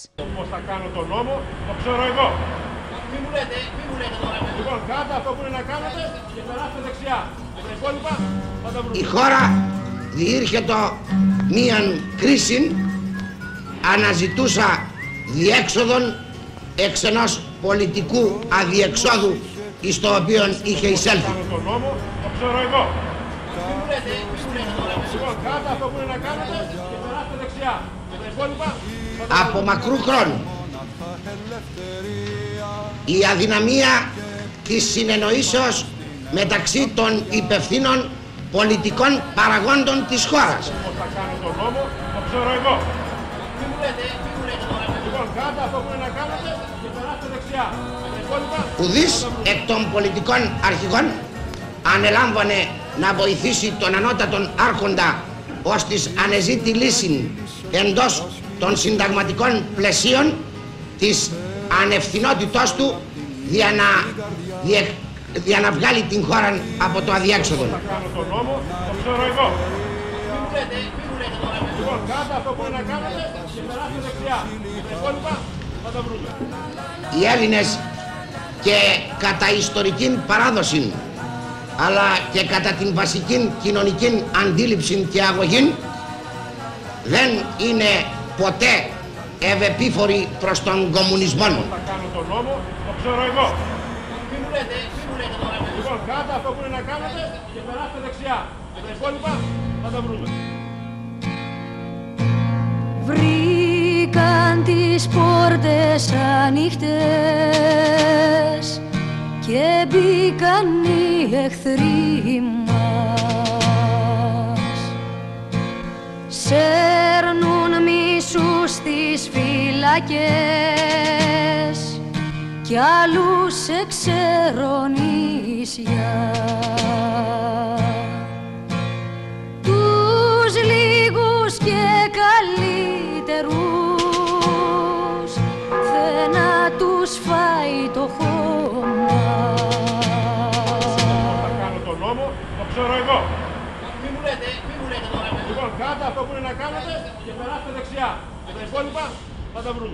χώρας. Πώς θα κάνω τον νόμο, το ξέρω εγώ. Μη μου λέτε τώρα. Λοιπόν, κάντε αυτό που είναι να κάνετε και περάστε δεξιά. Τα υπόλοιπα θα τα βρούμε. Η χώρα διήρχετο μίαν κρίση, αναζητούσα διέξοδον εξ ενός πολιτικού αδιεξόδου εις το οποίο είχε εισέλθει. Κάνω τον νόμο, το ξέρω εγώ. Μη μου λέτε τώρα. Λοιπόν, κάντε αυτό που είναι να κάνετε και περάστε δεξιά. Τα υπόλοιπα θα τα Από μακρού χρόνου η αδυναμία της συνεννοήσεως μεταξύ των υπευθύνων πολιτικών παραγόντων της χώρας. Πώς θα κάνω τον νόμο, το ξέρω εγώ. Μη μου λέτε τώρα. Λοιπόν, κάντε αυτό που είναι να κάνετε και περάστε δεξιά. Τα υπόλοιπα Ουδής εκ των πολιτικών αρχηγών ανελάμβανε να βοηθήσει τον ανώτατον άρχοντα ως της ανεζήτη λύση εντός των συνταγματικών πλαισίων της ανευθυνότητός του για να βγάλει την χώρα από το αδιέξοδο. θα κάνω τον νόμο, το ξέρω εγώ. Μη μου λέτε τώρα. Λοιπόν, κάντε αυτό που είναι να κάνετε και περάστε δεξιά. Τα υπόλοιπα θα τα βρούμε. Οι Έλληνες και κατά ιστορική παράδοση αλλά και κατά την βασική κοινωνική αντίληψη και αγωγή δεν είναι ποτέ ευεπίφοροι προς τον κομμουνισμό. Θα κάνω τον νόμο, το ξέρω εγώ. Μη μου λέτε τώρα. Λοιπόν, κάντε αυτό που είναι να κάνετε και περάστε δεξιά. Τα υπόλοιπα θα τα βρούμε. Βρήκαν τις πόρτες ανοιχτές και μπήκαν οι εχθροί μας. Σέρνουν μίσους στις φυλακές κι άλλους σε ξερονίσια. Τους λίγους και καλύτερους θανάτους φάει το χώμα. Θα κάνω τον νόμο, το ξέρω εγώ. Μη μου λέτε τώρα. Λοιπόν, κάντε αυτό που είναι να κάνετε και περάστε δεξιά. Τα υπόλοιπα θα τα βρούμε.